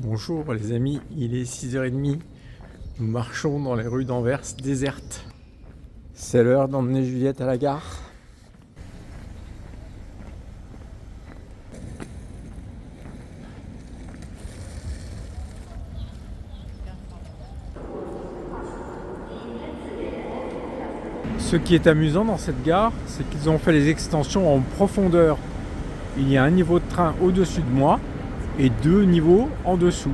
Bonjour les amis, il est 6h30. Nous marchons dans les rues d'Anvers désertes. C'est l'heure d'emmener Juliette à la gare. Ce qui est amusant dans cette gare, c'est qu'ils ont fait les extensions en profondeur. Il y a un niveau de train au-dessus de moi et deux niveaux en dessous.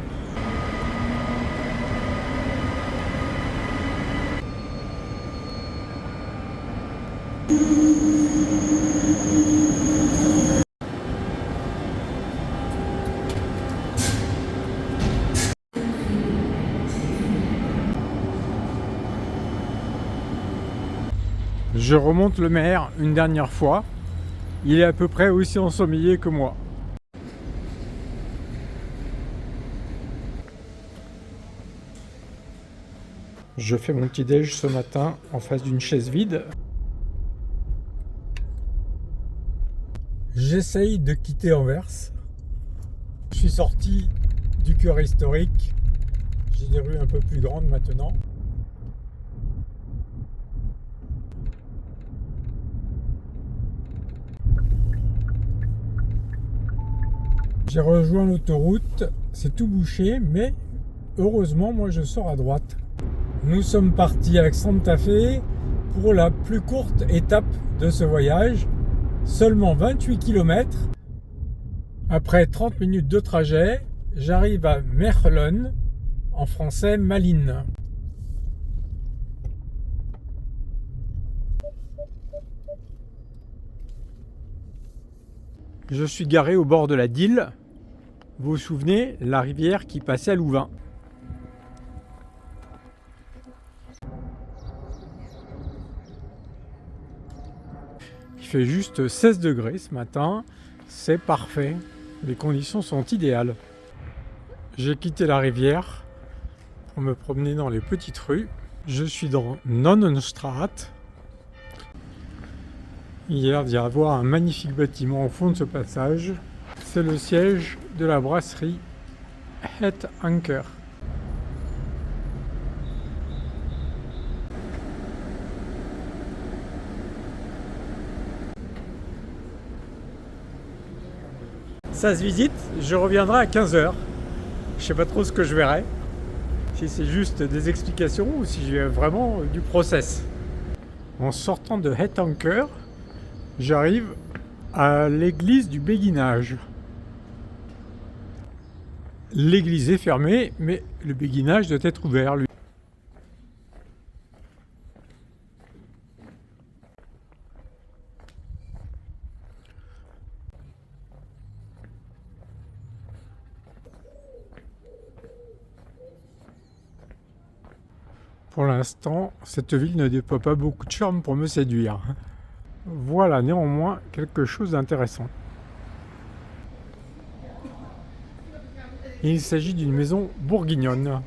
Je remonte le maire une dernière fois. Il est à peu près aussi ensommeillé que moi. Je fais mon petit déj ce matin en face d'une chaise vide. J'essaye de quitter Anvers. Je suis sorti du cœur historique. J'ai des rues un peu plus grandes maintenant. J'ai rejoint l'autoroute, c'est tout bouché, mais heureusement, moi je sors à droite. Nous sommes partis avec Santa Fe pour la plus courte étape de ce voyage, seulement 28 km. Après 30 minutes de trajet, j'arrive à Mechelen, en français Malines. Je suis garé au bord de la Dyle. Vous vous souvenez, la rivière qui passait à Louvain. Il fait juste 16 degrés ce matin, c'est parfait, les conditions sont idéales. J'ai quitté la rivière pour me promener dans les petites rues. Je suis dans Nonnenstraat. Il y a l'air d'y avoir un magnifique bâtiment au fond de ce passage. C'est le siège de la brasserie Het Anker. Ça se visite, je reviendrai à 15h. Je sais pas trop ce que je verrai. Si c'est juste des explications ou si j'ai vraiment du process. En sortant de Het Anker, j'arrive à l'église du Béguinage. L'église est fermée, mais le Béguinage doit être ouvert, lui. Pour l'instant, cette ville ne déploie pas beaucoup de charme pour me séduire. Voilà néanmoins quelque chose d'intéressant. Il s'agit d'une maison bourguignonne.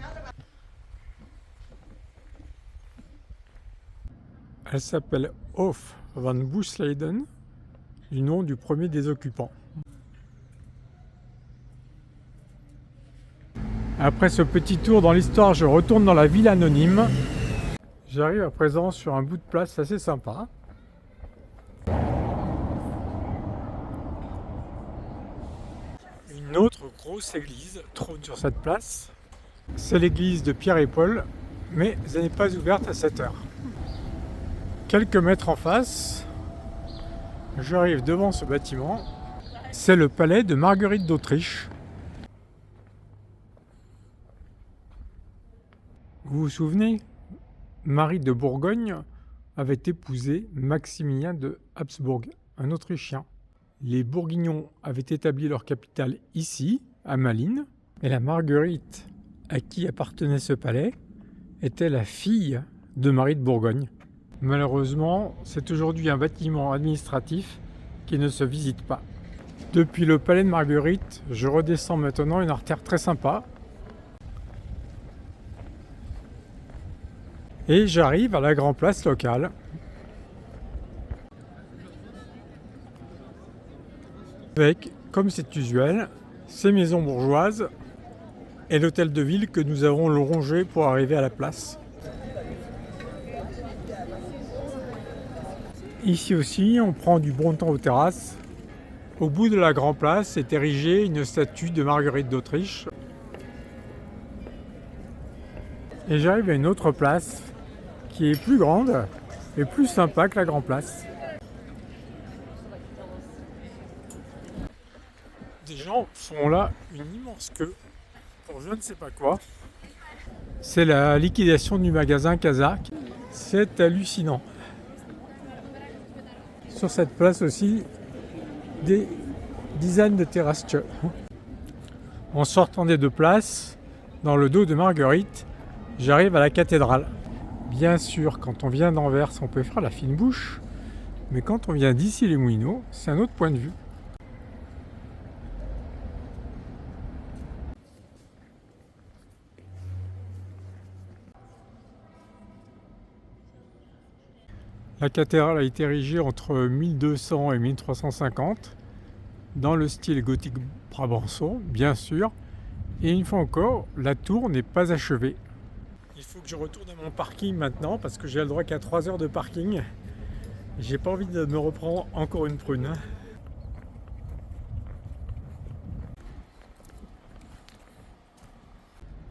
Elle s'appelle Hof van Boesleden, du nom du premier des occupants. Après ce petit tour dans l'histoire, je retourne dans la ville anonyme. J'arrive à présent sur un bout de place assez sympa. Une autre grosse église trône sur cette place. C'est l'église de Pierre et Paul, mais elle n'est pas ouverte à 7 heures. Quelques mètres en face, j'arrive devant ce bâtiment. C'est le palais de Marguerite d'Autriche. Vous vous souvenez, Marie de Bourgogne avait épousé Maximilien de Habsbourg, un Autrichien. Les Bourguignons avaient établi leur capitale ici, à Malines, et la Marguerite à qui appartenait ce palais était la fille de Marie de Bourgogne. Malheureusement, c'est aujourd'hui un bâtiment administratif qui ne se visite pas. Depuis le palais de Marguerite, je redescends maintenant une artère très sympa. Et j'arrive à la grande place locale. Avec, comme c'est usuel, ces maisons bourgeoises et l'hôtel de ville que nous avons longé pour arriver à la place. Ici aussi, on prend du bon temps aux terrasses. Au bout de la Grand Place est érigée une statue de Marguerite d'Autriche. Et j'arrive à une autre place qui est plus grande et plus sympa que la Grand Place. Des gens font là une immense queue pour je ne sais pas quoi. C'est la liquidation du magasin Kazakh. C'est hallucinant. Sur cette place aussi, des dizaines de terrasses. En sortant des deux places, dans le dos de Marguerite, j'arrive à la cathédrale. Bien sûr, quand on vient d'Anvers, on peut faire la fine bouche, mais quand on vient d'ici les Moulineaux, c'est un autre point de vue. La cathédrale a été érigée entre 1200 et 1350, dans le style gothique brabançon, bien sûr, et une fois encore, la tour n'est pas achevée. Il faut que je retourne à mon parking maintenant, parce que j'ai le droit qu'à 3 heures de parking. J'ai pas envie de me reprendre encore une prune.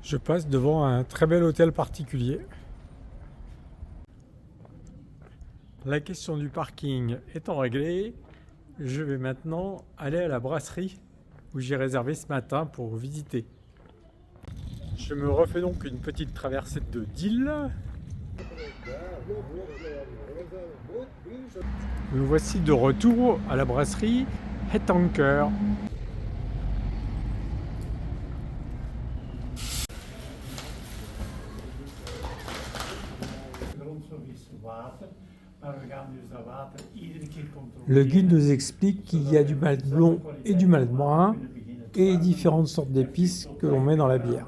Je passe devant un très bel hôtel particulier. La question du parking étant réglée, je vais maintenant aller à la brasserie où j'ai réservé ce matin pour visiter. Je me refais donc une petite traversée de Dille. Me voici de retour à la brasserie Hettanker. Le guide nous explique qu'il y a du malt blond et du malt brun et différentes sortes d'épices que l'on met dans la bière.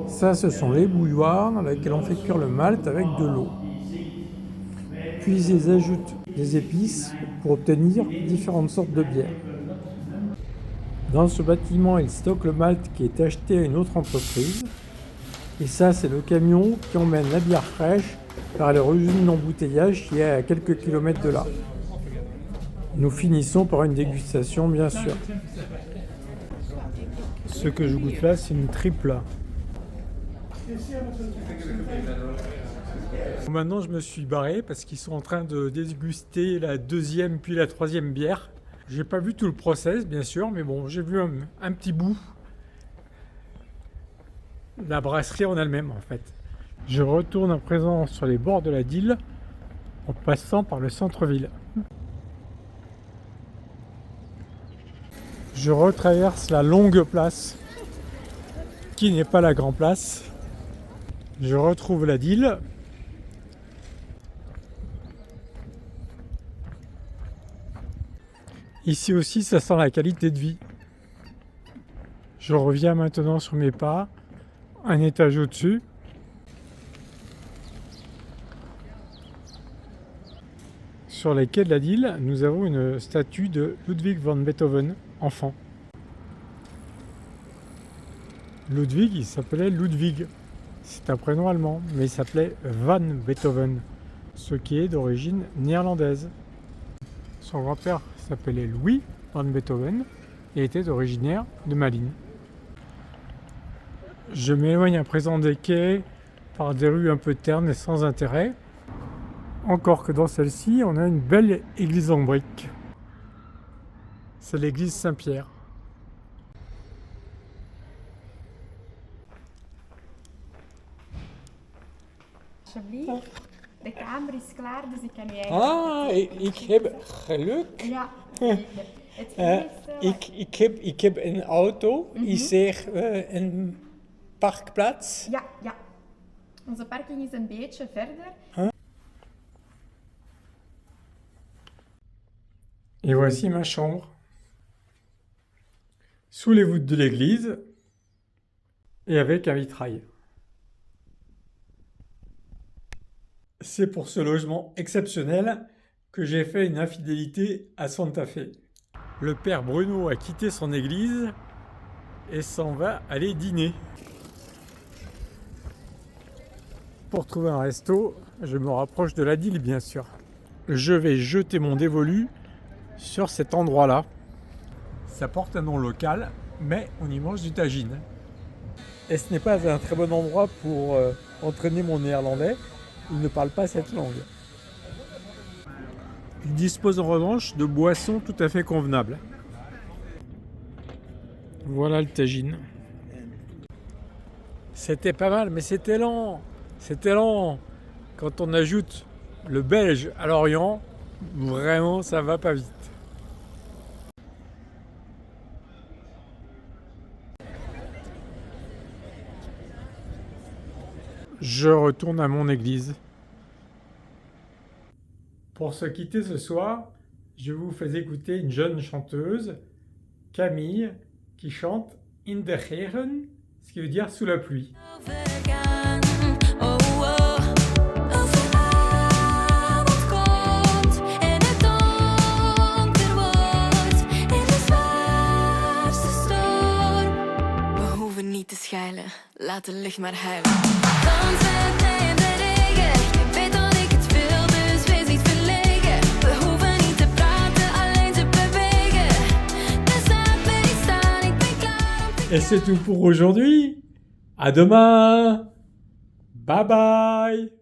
Ça, ce sont les bouilloires dans lesquelles on fait cuire le malt avec de l'eau. Puis ils ajoutent des épices pour obtenir différentes sortes de bières. Dans ce bâtiment, ils stockent le malt qui est acheté à une autre entreprise. Et ça, c'est le camion qui emmène la bière fraîche vers leur usine d'embouteillage qui est à quelques kilomètres de là. Nous finissons par une dégustation, bien sûr. Ce que je goûte là, c'est une triple. Maintenant, je me suis barré parce qu'ils sont en train de déguster la deuxième puis la troisième bière. J'ai pas vu tout le process, bien sûr, mais bon, j'ai vu un petit bout. La brasserie en elle-même, en fait. Je retourne à présent sur les bords de la Dille en passant par le centre-ville. Je retraverse la longue place qui n'est pas la grande place. Je retrouve la Dille. Ici aussi, ça sent la qualité de vie. Je reviens maintenant sur mes pas, un étage au-dessus. Sur les quais de la Dille, nous avons une statue de Ludwig van Beethoven, enfant. Ludwig, il s'appelait Ludwig. C'est un prénom allemand, mais il s'appelait Van Beethoven, ce qui est d'origine néerlandaise. Son grand-père s'appelait Louis van Beethoven et était originaire de Malines. Je m'éloigne à présent des quais par des rues un peu ternes et sans intérêt. Encore que dans celle-ci, on a une belle église en briques. C'est l'église Saint-Pierre. De kamer is klaar, dus ik kan nu Ah, ik heb geluk. Ja, het eerste... Ik heb een auto. Is er een parkplaats? Ja, ja. Onze parking is een beetje verder. Et voici ma chambre. Sous les voûtes de l'église et avec un vitrail. C'est pour ce logement exceptionnel que j'ai fait une infidélité à Santa Fe. Le père Bruno a quitté son église et s'en va aller dîner. Pour trouver un resto, je me rapproche de la Dyle, bien sûr. Je vais jeter mon dévolu sur cet endroit-là. Ça porte un nom local, mais on y mange du tagine. Et ce n'est pas un très bon endroit pour entraîner mon néerlandais. Il ne parle pas cette langue. Il dispose en revanche de boissons tout à fait convenables. Voilà le tagine. C'était pas mal, mais c'était lent. C'était lent. Quand on ajoute le belge à l'Orient, vraiment ça va pas vite. Je retourne à mon église. Pour se quitter ce soir, je vous fais écouter une jeune chanteuse, Camille, qui chante In de Regen, ce qui veut dire sous la pluie. Laat het licht maar huilen. Dans met mij in de regen. Je weet dat ik het wil, dus wees niet verlegen. We hoeven niet te praten, alleen te bewegen. Dus laat me niet staan, ik ben klaar om te... Et c'est tout pour aujourd'hui. À demain. Bye bye.